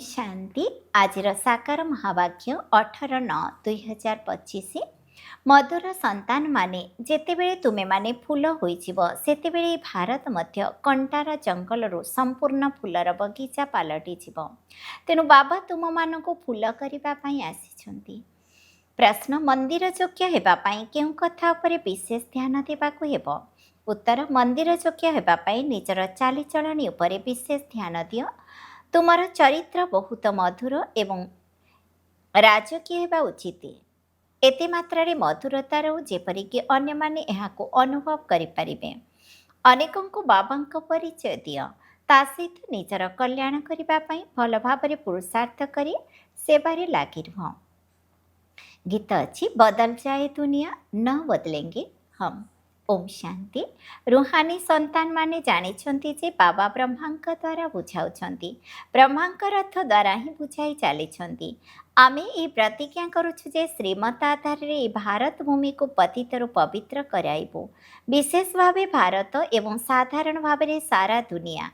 शांति आज साकार महावाक्य 18/9/2025 मधुर संतान माने जेतेबेले तुमे माने फूल होइजिब सेतेबेले भारत मध्य कंटार जंगल संपूर्ण फूलर बगीचा पलटि जीव। तेणु बाबा तुम मानक फूल करने आसी। प्रश्न मंदिर योग्य हेबापाई केउं कथा उपरे विशेष ध्यान देबाकु हेब। उत्तर मंदिर योग्य हेबापाई निजर चालीचलनी उपरे विशेष ध्यान दियो। तुमर चरित्र बहुत मधुर एवं राजकीय हेबा उचित। एते मात्रारे मधुरतार जेपरिक अन्य माने एहाको अनुभव करिपारिबे। अनेकंको बाबांक परिचय दियो। ता सहित निजर कल्याण करिबा पई भल भाबरे पुरुषार्थ करी सेबारे लागि रुह। गीत अच्छी बदल जाए दुनिया न बदलेंगे हम। ओम शांति। रुहानी संतान माने जानिछंती जे बाबा ब्रह्मांक द्वारा बुझाउछंती। ब्रह्मांक रथ द्वारा ही बुझाई चालिछंती। आमे ई प्रतिज्ञा करुछु जे श्रीमत आधार रे भारत भूमि को पतितरु पवित्र कराइबो। विशेष भावे भारत एवं साधारण भावे सारा दुनिया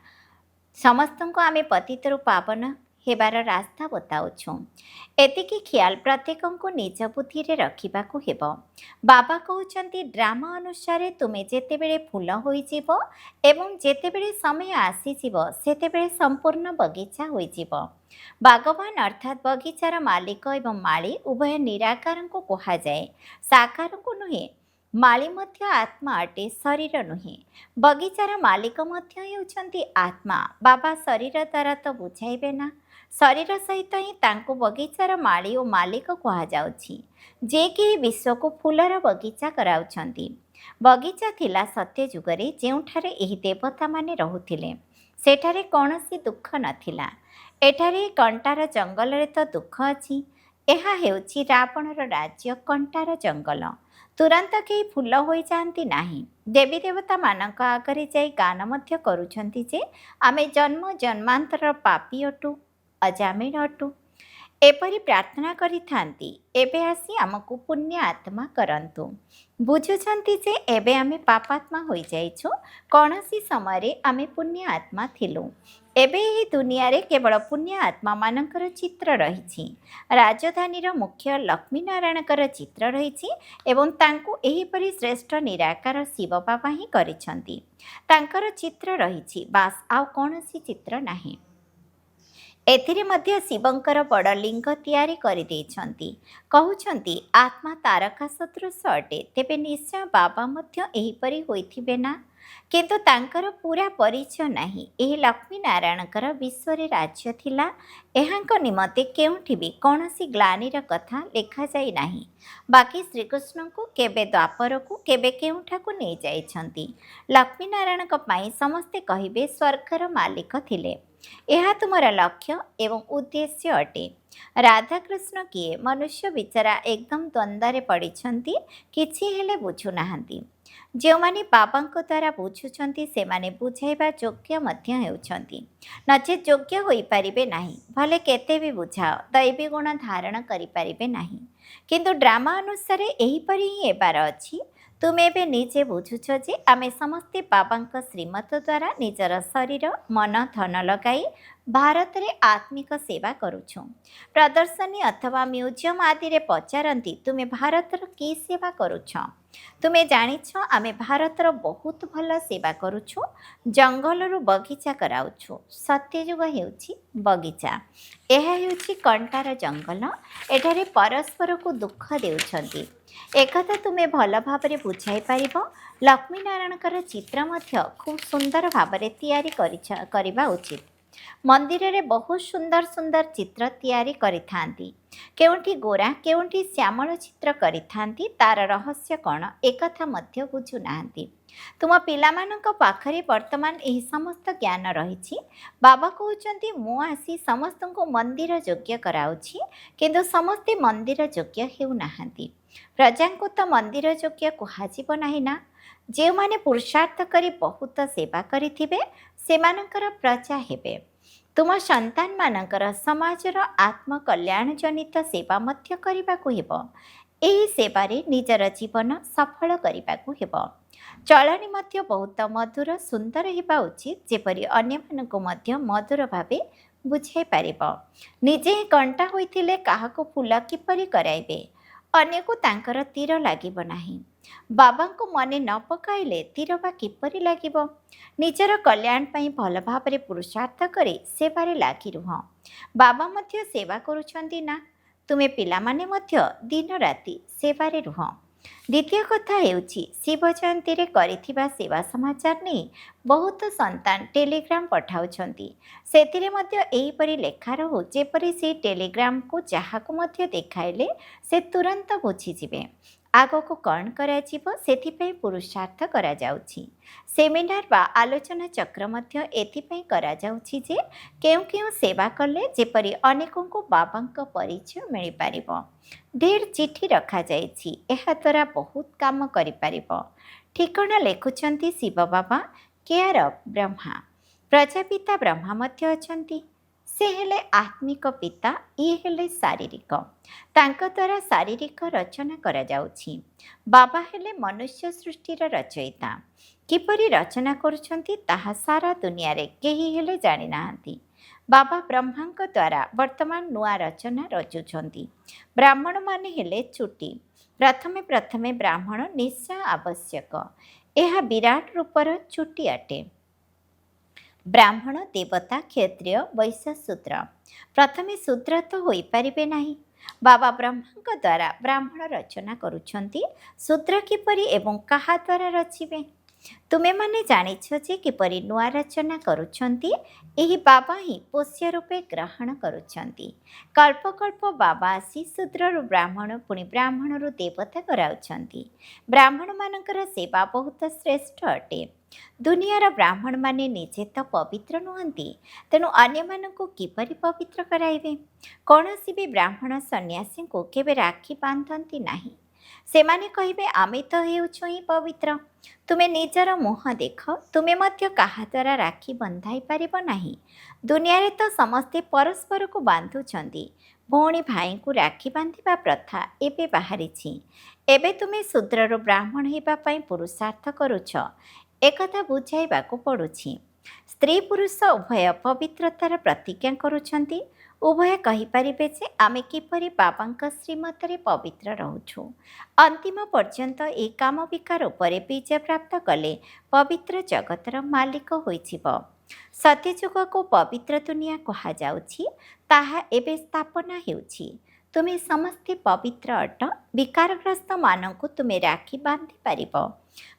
समस्तंको आमे पतितरु पावन हेबार रास्ता बताउछु। एतिकी ख्याल प्रत्येकंको निज बुद्धि रे रखिबाकु हेबो। बाबा कहउचंती ड्रामा अनुसार तुमे जेतेबेले फूल होइजिबो एवं जेतेबेले समय आसीजिबो सेतेबेले संपूर्ण बगीचा होइजिबो। भगवान अर्थात बगीचार मालिक एवं माली उभय निराकार को कहा जाए, साकार को नुहे। माली मध्य आत्मा अटे, शरीर नुहे। बगीचार मालिक मध्य हेउचंती आत्मा। बाबा शरीर द्वारा तो बुझाइबे ना। शरीर सहित ही तांको बगीचार माली और मालिक कहा जाउछि, जे कि विश्व को फूलर बगीचा कराउछंती। बगीचा थिला सत्य जुगरे जेउठारे एही देवता माने रहुथिले। सेठारे कौनसी दुख नथिला। एठारे कंटार जंगल रे तो दुख अछि। एहा हेउछि रावणर राज्य कंटार जंगल। तुरंत केही फूल होई जाती नाही। देवी देवता मानक आगरे जाई गान मध्य करुछंती जे आमे जन्म जन्मांतर पापी अटु, अजामिल अटु। एपरी प्रार्थना करी थांती। एबे आसी आमको पुण्य आत्मा करंतु। बुझुछंती जे एबे आमे पापात्मा होई जाइछु। कौनसी समय रे आमे पुण्य आत्मा थिलु। एबे ही दुनिया रे केवल पुण्य आत्मा मानकर चित्र रहिछि। राजधानीर मुख्य लक्ष्मी नारायणकर चित्र रहिछि एवं तांकु एहीपरि श्रेष्ठ निराकार शिव बाबा ही करिछंती। तांकर चित्र रहिछि, बास आउ कौनसी चित्र नाही। एथिरे मध्य शिवंकर बड़ लिंग तैयारी करि देइछंती। कहउछंती आत्मा तारका सदृश अटे, तेबे निश्चय बाबा मध्य एहीपरि होइथिबे ना। किंतु तांकर पूरा परिचय नाही। एही लक्ष्मी नारायणकर विश्व रे राज्य थिला। एहांक निमते केउठी भी कौनसी ग्लानिर कथा लेखा जाई नाही। बाकी श्रीकृष्ण को केबे द्वापर को केबे केउठा को नहीं जाइछंती। लक्ष्मी नारायण को पाई समस्ते कहिबे स्वर्गर मालिक थिले। यह तुमरा लक्ष्य एवं उद्देश्य अटे। राधा कृष्ण किए मनुष्य बिचारा एकदम द्वंद्व पड़िछंती, किछि हेले बुझु नाहंती। जो माने बाबांक द्वारा बुझुछंती से माने बुझाइबा योग्य मध्य हेउछंती, नचे योग्य होई पारिबे नाही। भले केते भी बुझाओ दैवी गुण धारण करि पारिबे नाही। किंतु ड्रामा अनुसार एहीपरि ही हेबार अछि। तुमे बे निजे बुझुछ जे आमे समस्ते बाबांक श्रीमत द्वारा निजर शरीर मन धन लगाई भारत रे आत्मिक सेवा करुछु। प्रदर्शनी अथवा म्यूजियम आदि रे पचारंती तुमे भारतर की सेवा करुछ। तुमे जानिछ आमे भारतर बहुत भल सेवा करुछु। जंगलरु बगीचा कराउछु। सत्ययुग हेउछि बगीचा। एहा हेउछि कंटार जंगल। एठारे परस्पर को दुख देउछंती। एकथा तुमे भल भाबरे बुझाई पारिबो। लक्ष्मी नारायणकर चित्र मध्य खूब सुंदर भाबरे तैयारी करिबा उचित। मंदिर रे बहुत सुंदर सुंदर चित्र तैयारी करिथांती। केउंठी गोरा केउंठी श्यामल चित्र करिथांती। तार रहस्य कौन एकथा मध्य बुझु नाहंती। तुम पिलामानंक पाखरे वर्तमान एही समस्त ज्ञान रहिछि। बाबा कहउचंती मु आसी समस्तंको मंदिर योग्य कराउछि, किंतु समस्ते मंदिर योग्य हेउ नाहंती। प्रजांको तो मंदिर योग्य कुहाजिबो नाही ना। जे माने पुरुषार्थ करी बहुत सेवा करिथिबे सेमानंकर प्रजा हेबे। तुम संतान मानकर समाजर आत्म कल्याण जनित सेवा मध्य करिबाकु हेबो। एही सेवारे निजर जीवन सफल करिबाकु हेबो। चलनी मध्य बहुत मधुर सुंदर हेबा उचित, जेपरि अन्य मानकु मध्य मधुर भावे ବୁଝାଇ ପାରିବ। ନିଜେ ହିଁ କଣ୍ଟା ହୋଇଥିଲେ କାହାକୁ ଫୁଲ କିପରି କରାଇବେ? ଅନ୍ୟକୁ ତାଙ୍କର ତୀର ଲାଗିବ ନାହିଁ। ବାବାଙ୍କୁ ମନେ ନ ପକାଇଲେ ତୀର ବା କିପରି ଲାଗିବ? ନିଜର କଲ୍ୟାଣ ପାଇଁ ଭଲ ଭାବରେ ପୁରୁଷାର୍ଥ କରି ସେବାରେ ଲାଗି ରୁହ। ବାବା ମଧ୍ୟ ସେବା କରୁଛନ୍ତି ନା? ତୁମେ ପିଲାମାନେ ମଧ୍ୟ ଦିନ ରାତି ସେବାରେ ରୁହ। ଦ୍ୱିତୀୟ କଥା ହେଉଛି ଶିବ ଜୟନ୍ତୀରେ କରିଥିବା ସେବା ସମାଚାର ନେଇ ବହୁତ ସନ୍ତାନ ଟେଲିଗ୍ରାମ ପଠାଉଛନ୍ତି। ସେଥିରେ ମଧ୍ୟ ଏହିପରି ଲେଖା ରହୁ ଯେପରି ସେହି ଟେଲିଗ୍ରାମକୁ ଯାହାକୁ ମଧ୍ୟ ଦେଖାଇଲେ ସେ ତୁରନ୍ତ ବୁଝିଯିବେ ଆଗକୁ କ'ଣ କରାଯିବ, ସେଥିପାଇଁ ପୁରୁଷାର୍ଥ କରାଯାଉଛି। ସେମିନାର ବା ଆଲୋଚନା ଚକ୍ର ମଧ୍ୟ ଏଥିପାଇଁ କରାଯାଉଛି ଯେ କେଉଁ କେଉଁ ସେବା କଲେ ଯେପରି ଅନେକଙ୍କୁ ବାବାଙ୍କ ପରିଚୟ ମିଳିପାରିବ। ଢେର ଚିଠି ରଖାଯାଇଛି, ଏହାଦ୍ୱାରା ବହୁତ କାମ କରିପାରିବ। ଠିକଣା ଲେଖୁଛନ୍ତି ଶିବ ବାବା, କେୟାର ଅଫ୍ ବ୍ରହ୍ମା। ପ୍ରଜାପିତା ବ୍ରହ୍ମା ମଧ୍ୟ ଅଛନ୍ତି। ସେ ହେଲେ ଆତ୍ମିକ ପିତା, ଇଏ ହେଲେ ଶାରୀରିକ। ତାଙ୍କ ଦ୍ୱାରା ଶାରୀରିକ ରଚନା କରାଯାଉଛି। ବାବା ହେଲେ ମନୁଷ୍ୟ ସୃଷ୍ଟିର ରଚୟିତା। କିପରି ରଚନା କରୁଛନ୍ତି ତାହା ସାରା ଦୁନିଆରେ କେହି ହେଲେ ଜାଣିନାହାନ୍ତି। ବାବା ବ୍ରହ୍ମାଙ୍କ ଦ୍ୱାରା ବର୍ତ୍ତମାନ ନୂଆ ରଚନା ରଚୁଛନ୍ତି। ବ୍ରାହ୍ମଣମାନେ ହେଲେ ଚୁଟି। ପ୍ରଥମେ ପ୍ରଥମେ ବ୍ରାହ୍ମଣ ନିଶ୍ଚୟ ଆବଶ୍ୟକ। ଏହା ବିରାଟ ରୂପର ଚୁଟି ଅଟେ। ବ୍ରାହ୍ମଣ, ଦେବତା, କ୍ଷତ୍ରିୟ, ବୈଶ୍ୟ, ଶୂଦ୍ର। ପ୍ରଥମେ ଶୂଦ୍ର ତ ହୋଇପାରିବେ ନାହିଁ। ବାବା ବ୍ରହ୍ମାଙ୍କ ଦ୍ୱାରା ବ୍ରାହ୍ମଣ ରଚନା କରୁଛନ୍ତି। ଶୂଦ୍ର କିପରି ଏବଂ କାହା ଦ୍ୱାରା ରଚିବେ? ତୁମେମାନେ ଜାଣିଛ ଯେ କିପରି ନୂଆ ରଚନା କରୁଛନ୍ତି। ଏହି ବାବା ହିଁ ପୋଷ୍ୟ ରୂପେ ଗ୍ରହଣ କରୁଛନ୍ତି। କଳ୍ପ କଳ୍ପ ବାବା ଆସି ଶୂଦ୍ରରୁ ବ୍ରାହ୍ମଣ, ପୁଣି ବ୍ରାହ୍ମଣରୁ ଦେବତା କରାଉଛନ୍ତି। ବ୍ରାହ୍ମଣମାନଙ୍କର ସେବା ବହୁତ ଶ୍ରେଷ୍ଠ ଅଟେ। ଦୁନିଆର ବ୍ରାହ୍ମଣମାନେ ନିଜେ ତ ପବିତ୍ର ନୁହନ୍ତି, ତେଣୁ ଅନ୍ୟମାନଙ୍କୁ କିପରି ପବିତ୍ର କରାଇବେ? କୌଣସି ବି ବ୍ରାହ୍ମଣ ସନ୍ନ୍ୟାସୀଙ୍କୁ କେବେ ରାକ୍ଷୀ ବାନ୍ଧନ୍ତି ନାହିଁ। ସେମାନେ କହିବେ ଆମେ ତ ହେଉଛୁ ହିଁ ପବିତ୍ର। ତୁମେ ନିଜର ମୁହଁ ଦେଖ, ତୁମେ ମଧ୍ୟ କାହା ଦ୍ୱାରା ରାକ୍ଷୀ ବନ୍ଧାଇ ପାରିବ ନାହିଁ। ଦୁନିଆରେ ତ ସମସ୍ତେ ପରସ୍ପରକୁ ବାନ୍ଧୁଛନ୍ତି। ଭଉଣୀ ଭାଇଙ୍କୁ ରାକ୍ଷୀ ବାନ୍ଧିବା ପ୍ରଥା ଏବେ ବାହାରିଛି। ଏବେ ତୁମେ ଶୂଦ୍ରରୁ ବ୍ରାହ୍ମଣ ହେବା ପାଇଁ ପୁରୁଷାର୍ଥ କରୁଛ, ଏକଥା ବୁଝାଇବାକୁ ପଡ଼ୁଛି। ସ୍ତ୍ରୀ ପୁରୁଷ ଉଭୟ ପବିତ୍ରତାର ପ୍ରତିଜ୍ଞା କରୁଛନ୍ତି। ଉଭୟ କହିପାରିବେ ଯେ ଆମେ କିପରି ବାବାଙ୍କ ଶ୍ରୀମତରେ ପବିତ୍ର ରହୁଛୁ। ଅନ୍ତିମ ପର୍ଯ୍ୟନ୍ତ ଏହି କାମ ବିକାର ଉପରେ ବିଜୟ ପ୍ରାପ୍ତ କଲେ ପବିତ୍ର ଜଗତର ମାଲିକ ହୋଇଯିବ। ସତ୍ୟଯୁଗକୁ ପବିତ୍ର ଦୁନିଆ କୁହାଯାଉଛି। ତାହା ଏବେ ସ୍ଥାପନା ହେଉଛି। ତୁମେ ସମସ୍ତେ ପବିତ୍ର ଅଟ। ବିକାରଗ୍ରସ୍ତମାନଙ୍କୁ ତୁମେ ରାକ୍ଷୀ ବାନ୍ଧି ପାରିବ।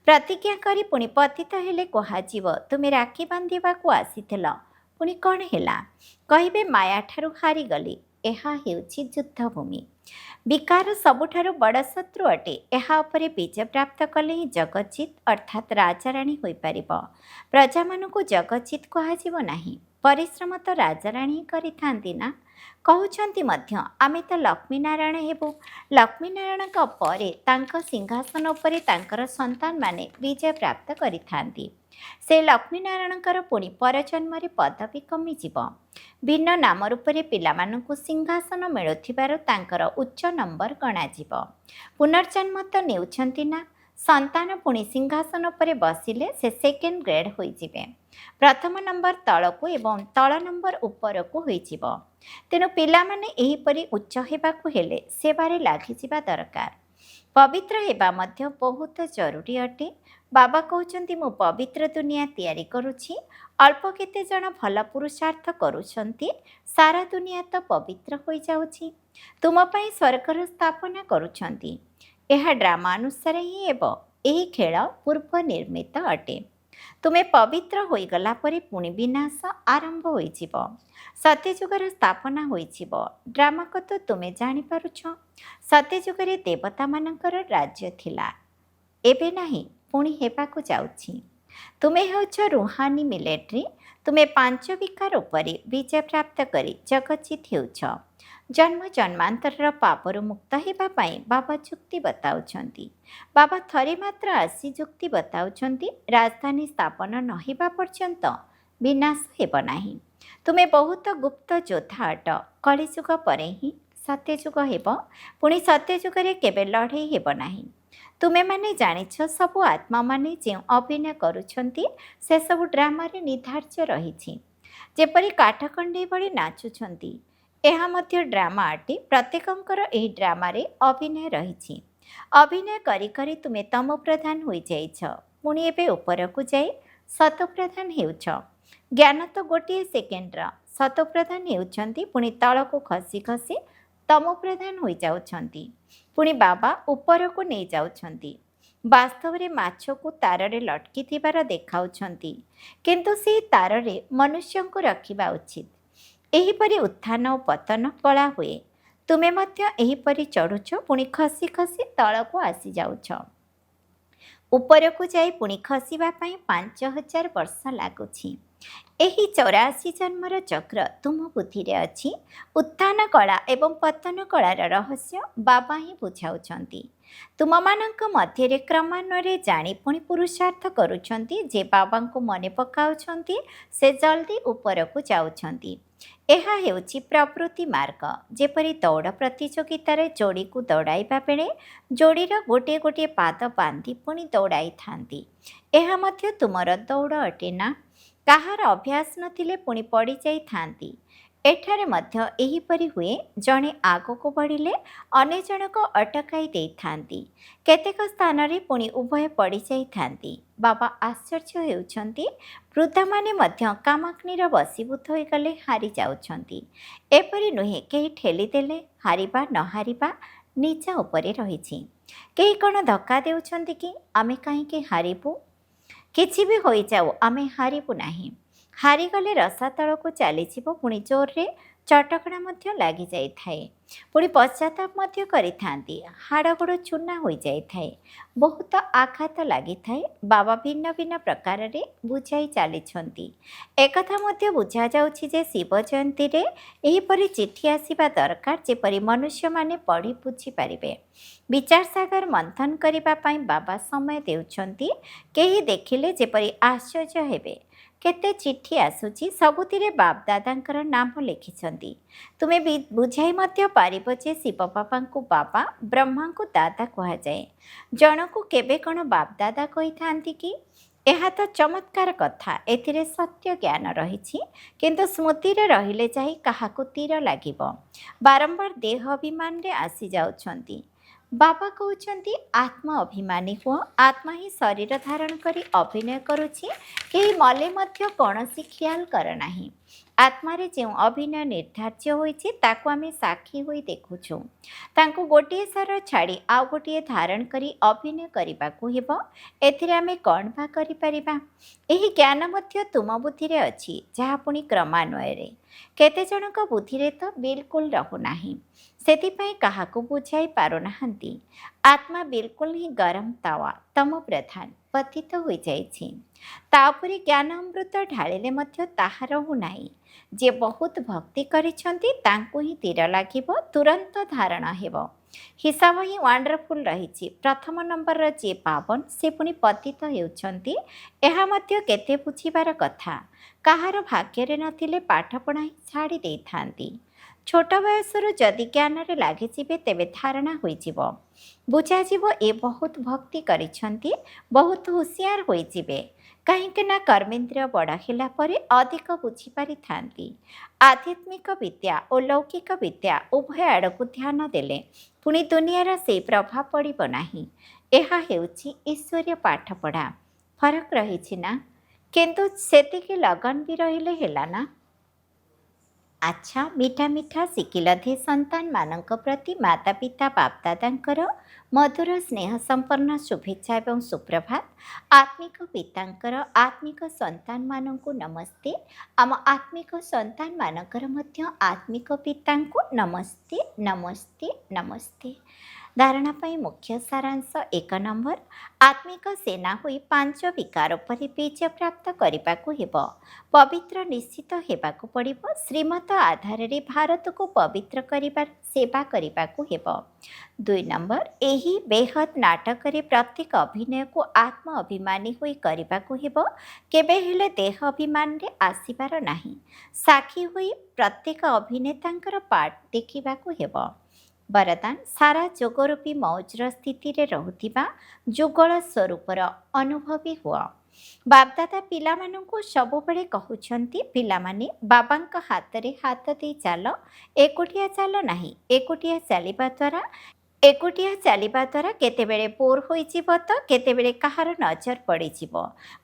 ପ୍ରତିଜ୍ଞା କରି ପୁଣି ପତିତ ହେଲେ କୁହାଯିବ ତୁମେ ରାକ୍ଷୀ ବାନ୍ଧିବାକୁ ଆସିଥିଲ, ପୁଣି କ'ଣ ହେଲା? କହିବେ ମାୟାଠାରୁ ହାରିଗଲି। ଏହା ହେଉଛି ଯୁଦ୍ଧଭୂମି। ବିକାର ସବୁଠାରୁ ବଡ଼ ଶତ୍ରୁ ଅଟେ। ଏହା ଉପରେ ବିଜୟ ପ୍ରାପ୍ତ କଲେ ହିଁ ଜଗତଜିତ୍ ଅର୍ଥାତ୍ ରାଜାରାଣୀ ହୋଇପାରିବ। ପ୍ରଜାମାନଙ୍କୁ ଜଗତଜିତ୍ କୁହାଯିବ ନାହିଁ। ପରିଶ୍ରମ ତ ରାଜାରାଣୀ ହିଁ କରିଥାନ୍ତି ନା। କହୁଛନ୍ତି ମଧ୍ୟ ଆମେ ତ ଲକ୍ଷ୍ମୀନାରାୟଣ ହେବୁ। ଲକ୍ଷ୍ମୀନାରାୟଣଙ୍କ ପରେ ତାଙ୍କ ସିଂହାସନ ଉପରେ ତାଙ୍କର ସନ୍ତାନମାନେ ବିଜୟ ପ୍ରାପ୍ତ କରିଥାନ୍ତି। ସେ ଲକ୍ଷ୍ମୀନାରାୟଣଙ୍କର ପୁଣି ପରଜନ୍ମରେ ପଦବୀ କମିଯିବ। ଭିନ୍ନ ନାମ ରୂପରେ ପିଲାମାନଙ୍କୁ ସିଂହାସନ ମିଳୁଥିବାରୁ ତାଙ୍କର ଉଚ୍ଚ ନମ୍ବର ଗଣାଯିବ। ପୁନର୍ଜନ୍ମ ତ ନେଉଛନ୍ତି ନା। ସନ୍ତାନ ପୁଣି ସିଂହାସନ ଉପରେ ବସିଲେ ସେ ସେକେଣ୍ଡ ଗ୍ରେଡ୍ ହୋଇଯିବେ। ପ୍ରଥମ ନମ୍ବର ତଳକୁ ଏବଂ ତଳ ନମ୍ବର ଉପରକୁ ହୋଇଯିବ। ତେଣୁ ପିଲାମାନେ ଏହିପରି ଉଚ୍ଚ ହେବାକୁ ହେଲେ ସେବାରେ ଲାଗିଯିବା ଦରକାର। ପବିତ୍ର ହେବା ମଧ୍ୟ ବହୁତ ଜରୁରୀ ଅଟେ। ବାବା କହୁଛନ୍ତି ମୁଁ ପବିତ୍ର ଦୁନିଆ ତିଆରି କରୁଛି। ଅଳ୍ପ କେତେ ଜଣ ଭଲ ପୁରୁଷାର୍ଥ କରୁଛନ୍ତି, ସାରା ଦୁନିଆ ତ ପବିତ୍ର ହୋଇଯାଉଛି। ତୁମ ପାଇଁ ସ୍ୱର୍ଗର ସ୍ଥାପନା କରୁଛନ୍ତି। ଏହା ଡ୍ରାମା ଅନୁସାରେ ହିଁ ହେବ। ଏହି ଖେଳ ପୂର୍ବ ନିର୍ମିତ ଅଟେ। ତୁମେ ପବିତ୍ର ହୋଇଗଲା ପରେ ପୁଣି ବିନାଶ ଆରମ୍ଭ ହୋଇଯିବ। ସତ୍ୟଯୁଗର ସ୍ଥାପନା ହୋଇଯିବ। ଡ୍ରାମା କଥା ତୁମେ ଜାଣିପାରୁଛ। ସତ୍ୟଯୁଗରେ ଦେବତାମାନଙ୍କର ରାଜ୍ୟ ଥିଲା, ଏବେ ନାହିଁ, ପୁଣି ହେବାକୁ ଯାଉଛି। ତୁମେ ହେଉଛ ରୁହାନୀ ମିଲିଟାରୀ। ତୁମେ 5 ବିକାର ଉପରେ ବିଜୟ ପ୍ରାପ୍ତ କରି ଜଗତଜିତ୍ ହେଉଛ। ଜନ୍ମ ଜନ୍ମାନ୍ତରର ପାପରୁ ମୁକ୍ତ ହେବା ପାଇଁ ବାବା ଯୁକ୍ତି ବତାଉଛନ୍ତି। ବାବା ଥରେ ମାତ୍ର ଆସି ଯୁକ୍ତି ବତାଉଛନ୍ତି ରାଜଧାନୀ ସ୍ଥାପନ ନ ହେବା ପର୍ଯ୍ୟନ୍ତ ବିନାଶ ହେବ ନାହିଁ। ତୁମେ ବହୁତ ଗୁପ୍ତ ଯୋଦ୍ଧା ଅଟ। କଳିଯୁଗ ପରେ ହିଁ ସତ୍ୟଯୁଗ ହେବ। ପୁଣି ସତ୍ୟଯୁଗରେ କେବେ ଲଢ଼େଇ ହେବ ନାହିଁ। ତୁମେମାନେ ଜାଣିଛ ସବୁ ଆତ୍ମାମାନେ ଯେଉଁ ଅଭିନୟ କରୁଛନ୍ତି ସେସବୁ ଡ୍ରାମାରେ ନିର୍ଦ୍ଧାର୍ଯ୍ୟ ରହିଛି। ଯେପରି କାଠକଣ୍ଡେଇ ଭଳି ନାଚୁଛନ୍ତି। ଏହା ମଧ୍ୟ ଡ୍ରାମା ଅଟେ। ପ୍ରତ୍ୟେକଙ୍କର ଏହି ଡ୍ରାମାରେ ଅଭିନୟ ରହିଛି। ଅଭିନୟ କରି କରି ତୁମେ ତମ ପ୍ରଧାନ ହୋଇଯାଇଛ। ପୁଣି ଏବେ ଉପରକୁ ଯାଇ ଶତପ୍ରଧାନ ହେଉଛ। ଜ୍ଞାନ ତ ଗୋଟିଏ ସେକେଣ୍ଡର। ଶତପ୍ରଧାନ ହେଉଛନ୍ତି, ପୁଣି ତଳକୁ ଖସି ଖସି ତମ ପ୍ରଧାନ ହୋଇଯାଉଛନ୍ତି। ପୁଣି ବାବା ଉପରକୁ ନେଇଯାଉଛନ୍ତି। ବାସ୍ତବରେ ମାଛକୁ ତାରରେ ଲଟକିଥିବାର ଦେଖାଉଛନ୍ତି, କିନ୍ତୁ ସେହି ତାରରେ ମନୁଷ୍ୟଙ୍କୁ ରଖିବା ଉଚିତ। ଏହିପରି ଉତ୍ଥାନ ଓ ପତନ କଳା ହୁଏ। ତୁମେ ମଧ୍ୟ ଏହିପରି ଚଢ଼ୁଛ, ପୁଣି ଖସି ଖସି ତଳକୁ ଆସିଯାଉଛ। ଉପରକୁ ଯାଇ ପୁଣି ଖସିବା ପାଇଁ 5000 ବର୍ଷ ଲାଗୁଛି। ଏହି 84 ଜନ୍ମର ଚକ୍ର ତୁମ ବୁଦ୍ଧିରେ ଅଛି। ଉତ୍ଥାନ କଳା ଏବଂ ପତନ କଳାର ରହସ୍ୟ ବାବା ହିଁ ବୁଝାଉଛନ୍ତି। ତୁମମାନଙ୍କ ମଧ୍ୟରେ କ୍ରମାନ୍ୱୟରେ ଜାଣି ପୁଣି ପୁରୁଷାର୍ଥ କରୁଛନ୍ତି ଯେ ବାବାଙ୍କୁ ମନେ ପକାଉଛନ୍ତି, ସେ ଜଲ୍ଦି ଉପରକୁ ଯାଉଛନ୍ତି। ଏହା ହେଉଛି ପ୍ରବୃତ୍ତି ମାର୍ଗ। ଯେପରି ଦୌଡ଼ ପ୍ରତିଯୋଗିତାରେ ଯୋଡ଼ିକୁ ଦୌଡ଼ାଇବା ବେଳେ ଯୋଡ଼ିର ଗୋଟିଏ ଗୋଟିଏ ପାଦ ବାନ୍ଧି ପୁଣି ଦୌଡ଼ାଇଥାନ୍ତି, ଏହା ମଧ୍ୟ ତୁମର ଦୌଡ଼ ଅଟେ ନା? କାହାର ଅଭ୍ୟାସ ନଥିଲେ ପୁଣି ପଡ଼ିଯାଇଥାନ୍ତି। ଏଠାରେ ମଧ୍ୟ ଏହିପରି ହୁଏ। ଜଣେ ଆଗକୁ ବଢ଼ିଲେ ଅନ୍ୟ ଜଣକ ଅଟକାଇ ଦେଇଥାନ୍ତି। କେତେକ ସ୍ଥାନରେ ପୁଣି ଉଭୟ ପଡ଼ିଯାଇଥାନ୍ତି। ବାବା ଆଶ୍ଚର୍ଯ୍ୟ ହେଉଛନ୍ତି, ବୃଦ୍ଧମାନେ ମଧ୍ୟ କାମାଗ୍ନିର ବଶୀଭୂତ ହୋଇଗଲେ ହାରି ଯାଉଛନ୍ତି। ଏପରି ନୁହେଁ, କେହି ଠେଲିଦେଲେ ହାରିବା ନ ହାରିବା ନିଜ ଉପରେ ରହିଛି। କେହି କ'ଣ ଧକ୍କା ଦେଉଛନ୍ତି କି ଆମେ କାହିଁକି ହାରିବୁ? କିଛି ବି ହୋଇଯାଉ, ଆମେ ହାରିବୁ ନାହିଁ। ହାରିଗଲେ ରସାତଳକୁ ଚାଲିଯିବ। ପୁଣି ଜୋରରେ ଚଟକଣା ମଧ୍ୟ ଲାଗିଯାଇଥାଏ। ପୁଣି ପଶ୍ଚାତାପ ମଧ୍ୟ କରିଥାନ୍ତି। ହାଡ଼ଗୋଡ଼ ଚୂନା ହୋଇଯାଇଥାଏ। ବହୁତ ଆଘାତ ଲାଗିଥାଏ। ବାବା ଭିନ୍ନ ଭିନ୍ନ ପ୍ରକାରରେ ବୁଝାଇ ଚାଲିଛନ୍ତି। ଏକଥା ମଧ୍ୟ ବୁଝାଯାଉଛି ଯେ ଶିବ ଜୟନ୍ତୀରେ ଏହିପରି ଚିଠି ଆସିବା ଦରକାର, ଯେପରି ମନୁଷ୍ୟମାନେ ପଢ଼ି ବୁଝିପାରିବେ। ବିଚାରସାଗର ମନ୍ଥନ କରିବା ପାଇଁ ବାବା ସମୟ ଦେଉଛନ୍ତି। କେହି ଦେଖିଲେ ଯେପରି ଆଶ୍ଚର୍ଯ୍ୟ ହେବେ। କେତେ ଚିଠି ଆସୁଛି, ସବୁଥିରେ ବାପଦାଦାଙ୍କର ନାମ ଲେଖିଛନ୍ତି। ତୁମେ ବୁଝାଇ ମଧ୍ୟ ପାରିବ ଯେ ଶିବ ବାବାଙ୍କୁ ବାବା, ବ୍ରହ୍ମାଙ୍କୁ ଦାଦା କୁହାଯାଏ। ଜଣକୁ କେବେ କ'ଣ ବାପଦାଦା କହିଥାନ୍ତି କି? ଏହା ତ ଚମତ୍କାର କଥା। ଏଥିରେ ସତ୍ୟ ଜ୍ଞାନ ରହିଛି, କିନ୍ତୁ ସ୍ମୃତିରେ ରହିଲେ ଯାଇ କାହାକୁ ତୀର ଲାଗିବ। ବାରମ୍ବାର ଦେହ ଅଭିମାନରେ ଆସିଯାଉଛନ୍ତି। ବାବା କହୁଛନ୍ତି, ଆତ୍ମ ଅଭିମାନୀ ହୁଅ। ଆତ୍ମା ହିଁ ଶରୀର ଧାରଣ କରି ଅଭିନୟ କରୁଛି। କେହି ମଲେ ମଧ୍ୟ କୌଣସି ଖିଆଲ କର ନାହିଁ। ଆତ୍ମାରେ ଯେଉଁ ଅଭିନୟ ନିର୍ଦ୍ଧାର୍ଯ୍ୟ ହୋଇଛି, ତାକୁ ଆମେ ସାକ୍ଷୀ ହୋଇ ଦେଖୁଛୁ। ତାଙ୍କୁ ଗୋଟିଏ ଶରୀର ଛାଡ଼ି ଆଉ ଗୋଟିଏ ଧାରଣ କରି ଅଭିନୟ କରିବାକୁ ହେବ। ଏଥିରେ ଆମେ କ'ଣ ବା କରିପାରିବା? ଏହି ଜ୍ଞାନ ମଧ୍ୟ ତୁମ ବୁଦ୍ଧିରେ ଅଛି, ଯାହା ପୁଣି କ୍ରମାନ୍ୱୟରେ କେତେଜଣଙ୍କ ବୁଦ୍ଧିରେ ତ ବିଲକୁଲ ରହୁନାହିଁ। ସେଥିପାଇଁ କାହାକୁ ବୁଝାଇ ପାରୁନାହାନ୍ତି। ଆତ୍ମା ବିଲକୁଲ ହିଁ ଗରମ ତାୱା, ତମ ପ୍ରଧାନ ପତିତ ହୋଇଯାଇଛି। ତା ଉପରେ ଜ୍ଞାନ ଅମୃତ ଢାଳିଲେ ମଧ୍ୟ ତାହା ରହୁନାହିଁ। ଯିଏ ବହୁତ ଭକ୍ତି କରିଛନ୍ତି, ତାଙ୍କୁ ହିଁ ତୀର ଲାଗିବ, ତୁରନ୍ତ ଧାରଣ ହେବ। ହିସାବ ହିଁ ୱାଣ୍ଡରଫୁଲ୍ ରହିଛି। ପ୍ରଥମ ନମ୍ବରର ଯିଏ ପାବନ, ସେ ପୁଣି ପତିତ ହେଉଛନ୍ତି। ଏହା ମଧ୍ୟ କେତେ ବୁଝିବାର କଥା। କାହାର ଭାଗ୍ୟରେ ନଥିଲେ ପାଠପଢ଼ା ହିଁ ଛାଡ଼ି ଦେଇଥାନ୍ତି। ଛୋଟ ବୟସରୁ ଯଦି ଜ୍ଞାନରେ ଲାଗିଯିବେ, ତେବେ ଧାରଣା ହୋଇଯିବ। ବୁଝାଯିବ ଏ ବହୁତ ଭକ୍ତି କରିଛନ୍ତି, ବହୁତ ହୁସିଆର ହୋଇଯିବେ। କାହିଁକି ନା କର୍ମେନ୍ଦ୍ରିୟ ବଡ଼ ହେଲା ପରେ ଅଧିକ ବୁଝିପାରିଥାନ୍ତି। ଆଧ୍ୟାତ୍ମିକ ବିଦ୍ୟା ଓ ଲୌକିକ ବିଦ୍ୟା ଉଭୟ ଆଡ଼କୁ ଧ୍ୟାନ ଦେଲେ ପୁଣି ଦୁନିଆର ସେହି ପ୍ରଭାବ ପଡ଼ିବ ନାହିଁ। ଏହା ହେଉଛି ଈଶ୍ୱରୀୟ ପାଠପଢ଼ା। ଫରକ ରହିଛି ନା? କିନ୍ତୁ ସେତିକି ଲଗନ ବି ରହିଲେ ହେଲା ନା? ଆଚ୍ଛା, ମିଠା ମିଠା ଶିକିଲଧେ ସନ୍ତାନମାନଙ୍କ ପ୍ରତି ମାତା ପିତା ବାପଦାଦାଙ୍କର ମଧୁର ସ୍ନେହ ସମ୍ପନ୍ନ ଶୁଭେଚ୍ଛା ଏବଂ ସୁପ୍ରଭାତ। ଆତ୍ମିକ ପିତାଙ୍କର ଆତ୍ମିକ ସନ୍ତାନମାନଙ୍କୁ ନମସ୍ତେ। ଆମ ଆତ୍ମିକ ସନ୍ତାନମାନଙ୍କର ମଧ୍ୟ ଆତ୍ମିକ ପିତାଙ୍କୁ ନମସ୍ତେ, ନମସ୍ତେ, ନମସ୍ତେ। ଧାରଣା ପାଇଁ ମୁଖ୍ୟ ସାରାଂଶ 1 ନମ୍ବର, ଆତ୍ମିକ ସେନା ହୋଇ 5 ବିକାର ଉପରେ ବିଜୟ ପ୍ରାପ୍ତ କରିବାକୁ ହେବ। ପବିତ୍ର ନିଶ୍ଚିତ ହେବାକୁ ପଡ଼ିବ। ଶ୍ରୀମତ ଆଧାରରେ ଭାରତକୁ ପବିତ୍ର କରିବାର ସେବା କରିବାକୁ ହେବ। 2 ନମ୍ବର, ଏହି ବେହଦ ନାଟକରେ ପ୍ରତ୍ୟେକ ଅଭିନୟକୁ ଆତ୍ମ ଅଭିମାନୀ ହୋଇ କରିବାକୁ ହେବ। କେବେ ହେଲେ ଦେହ ଅଭିମାନରେ ଆସିବାର ନାହିଁ। ସାକ୍ଷୀ ହୋଇ ପ୍ରତ୍ୟେକ ଅଭିନେତାଙ୍କର ପାର୍ଟ ଦେଖିବାକୁ ହେବ। ବରଦାନ, ସାରା ଯୋଗରୂପୀ ମୌଜର ସ୍ଥିତିରେ ରହୁଥିବା ଯୁଗଳ ସ୍ୱରୂପର ଅନୁଭବୀ ହୁଅ। ବାପଦାଦା ପିଲାମାନଙ୍କୁ ସବୁବେଳେ କହୁଛନ୍ତି, ପିଲାମାନେ ବାବାଙ୍କ ହାତରେ ହାତ ଦେଇ ଚାଲ, ଏକୁଟିଆ ଚାଲ ନାହିଁ। ଏକୁଟିଆ ଚାଲିବା ଦ୍ୱାରା କେତେବେଳେ ବୋର୍ ହୋଇଯିବ ତ କେତେବେଳେ କାହାର ନଜର ପଡ଼ିଯିବ।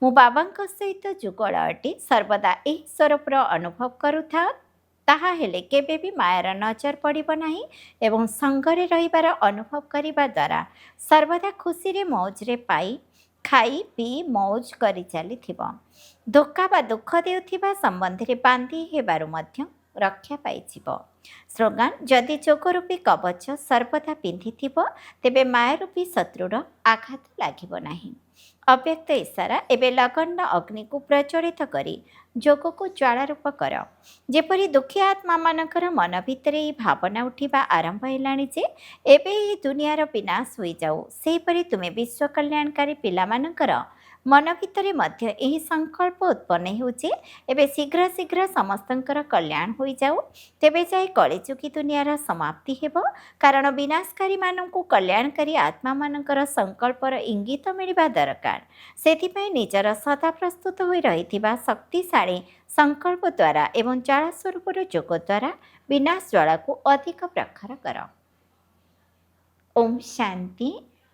ମୁଁ ବାବାଙ୍କ ସହିତ ଯୁଗଳ ଅଟେ, ସର୍ବଦା ଏହି ସ୍ୱରୂପର ଅନୁଭବ କରୁଥାଅ। ତାହା ହେଲେ କେବେ ବି ମାୟାର ନଜର ପଡ଼ିବ ନାହିଁ ଏବଂ ସଙ୍ଗରେ ରହିବାର ଅନୁଭବ କରିବା ଦ୍ୱାରା ସର୍ବଦା ଖୁସିରେ ମୌଜରେ ଖାଇ ପିଇ ମୌଜ କରି ଚାଲିଥିବ। ଧୋକା ବା ଦୁଃଖ ଦେଉଥିବା ସମ୍ବନ୍ଧରେ ବାନ୍ଧି ହେବାରୁ ମଧ୍ୟ ରକ୍ଷା ପାଇଯିବ। ସ୍ଲୋଗାନ: ଯଦି ଯୋଗରୂପୀ କବଚ ସର୍ବଦା ପିନ୍ଧିଥିବ, ତେବେ ମାୟାରୂପୀ ଶତ୍ରୁର ଆଘାତ ଲାଗିବ ନାହିଁ। ଅବ୍ୟକ୍ତ ଇଶାରା: ଏବେ ଲଗନ୍ନ ଅଗ୍ନିକୁ ପ୍ରଜ୍ୱଳିତ କରି ଯୋଗକୁ ଜ୍ୱାଳାରୂପ କର। ଯେପରି ଦୁଃଖୀ ଆତ୍ମାମାନଙ୍କର ମନ ଭିତରେ ଏହି ଭାବନା ଉଠିବା ଆରମ୍ଭ ହେଲାଣି ଯେ ଏବେ ଏହି ଦୁନିଆର ବିନାଶ ହୋଇଯାଉ, ସେହିପରି ତୁମେ ବିଶ୍ୱ କଲ୍ୟାଣକାରୀ ପିଲାମାନଙ୍କର ମନ ଭିତରେ ମଧ୍ୟ ଏହି ସଂକଳ୍ପ ଉତ୍ପନ୍ନ ହେଉଛି, ଏବେ ଶୀଘ୍ର ଶୀଘ୍ର ସମସ୍ତଙ୍କର କଲ୍ୟାଣ ହୋଇଯାଉ, ତେବେ ଯାଇ କଳିଯୁଗୀ ଦୁନିଆର ସମାପ୍ତି ହେବ। କାରଣ ବିନାଶକାରୀମାନଙ୍କୁ କଲ୍ୟାଣକାରୀ ଆତ୍ମାମାନଙ୍କର ସଂକଳ୍ପର ଇଙ୍ଗିତ ମିଳିବା ଦରକାର। ସେଥିପାଇଁ ନିଜର ସଦା ପ୍ରସ୍ତୁତ ହୋଇ ରହିଥିବା ଶକ୍ତିଶାଳୀ ସଂକଳ୍ପ ଦ୍ୱାରା ଏବଂ ଜ୍ୱାଳା ସ୍ୱରୂପର ଯୋଗ ଦ୍ୱାରା ବିନାଶ ଜ୍ୱାଳାକୁ ଅଧିକ ପ୍ରଖର କର। ଓମ୍ ଶାନ୍ତି।